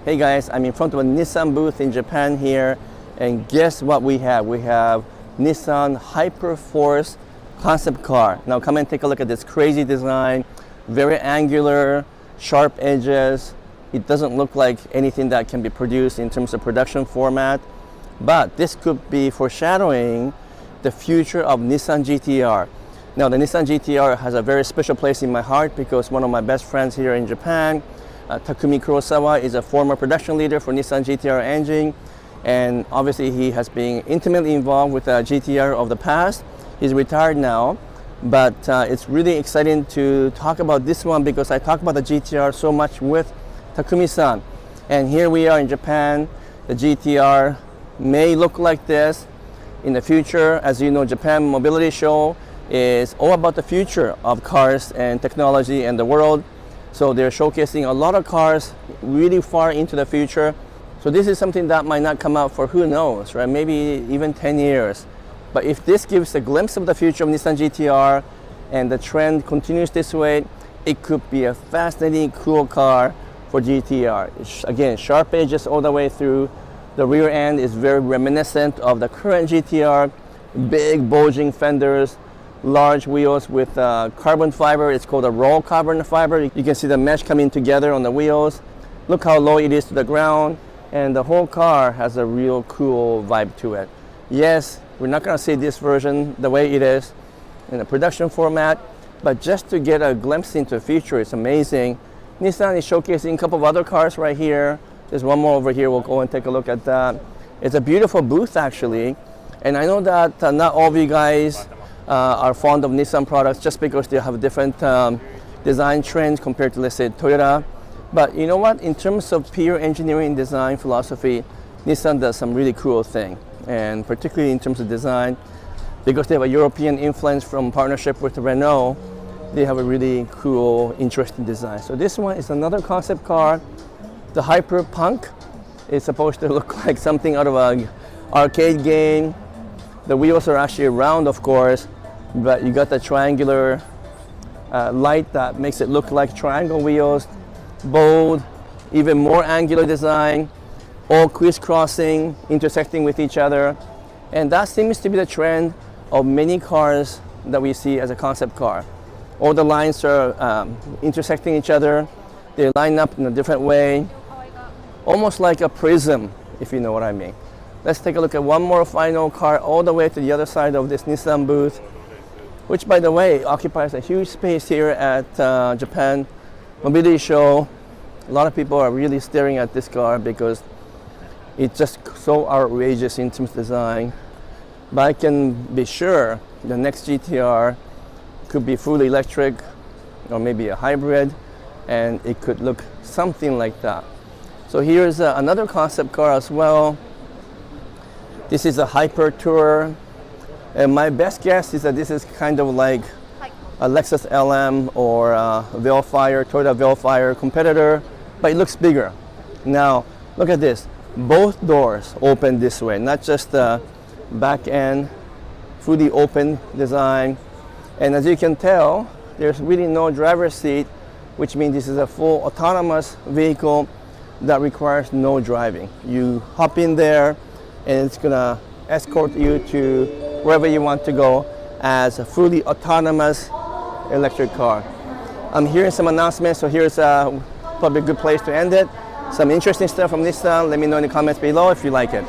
Hey guys, I'm in front of a Nissan booth in Japan here, and guess what we have? We have Nissan Hyperforce concept car. Now come and take a look at this crazy design, very angular, sharp edges. It doesn't look like anything that can be produced in terms of production format, but this could be foreshadowing the future of Nissan GT-R. Now the Nissan GT-R has a very special place in my heart because one of my best friends here in Japan, Takumi Kurosawa, is a former production leader for Nissan GT-R engine, and obviously he has been intimately involved with the GT-R of the past. He's retired now, but it's really exciting to talk about this one because I talk about the GT-R so much with Takumi-san. And here we are in Japan. The GT-R may look like this in the future. As you know, Japan Mobility Show is all about the future of cars and technology and the world. So they're showcasing a lot of cars really far into the future. So this is something that might not come out for who knows, right? Maybe even 10 years. But if this gives a glimpse of the future of Nissan GT-R and the trend continues this way, it could be a fascinating, cool car for GT-R. Again, sharp edges all the way through. The rear end is very reminiscent of the current GT-R. Big bulging fenders, large wheels with carbon fiber. It's called a roll carbon fiber. You can see the mesh coming together on the wheels. Look how low it is to the ground, and the whole car has a real cool vibe to it. Yes, we're not going to see this version the way it is in a production format, but just to get a glimpse into the future, it's amazing. Nissan is showcasing a couple of other cars right here. There's one more over here. We'll go and take a look at that. It's a beautiful booth actually, and I know that not all of you guys are fond of Nissan products just because they have different design trends compared to, let's say, Toyota. But you know what? In terms of pure engineering design philosophy, Nissan does some really cool thing, and particularly in terms of design, because they have a European influence from partnership with Renault, they have a really cool, interesting design. So this one is another concept car. The Hyper Punk is supposed to look like something out of an arcade game. The wheels are actually round, of course, but you got the triangular light that makes it look like triangle wheels. Bold, even more angular design, all crisscrossing, intersecting with each other. And that seems to be the trend of many cars that we see as a concept car. All the lines are intersecting each other. They line up in a different way, almost like a prism, if you know what I mean. Let's take a look at one more final car all the way to the other side of this Nissan booth, which, by the way, occupies a huge space here at Japan Mobility Show. A lot of people are really staring at this car because it's just so outrageous in terms of design. But I can be sure the next GT-R could be fully electric or maybe a hybrid, and it could look something like that. So here's another concept car as well. This is a Hyper Tourer, and my best guess is that this is kind of like a Lexus LM or a Veilfire, Toyota Veilfire competitor, but it looks bigger. Now, look at this. Both doors open this way, not just the back end, fully open design. And as you can tell, there's really no driver's seat, which means this is a full autonomous vehicle that requires no driving. You hop in there, and it's gonna escort you to wherever you want to go as a fully autonomous electric car. I'm hearing some announcements, so here's probably a good place to end it. Some interesting stuff from Nissan. Let me know in the comments below if you like it.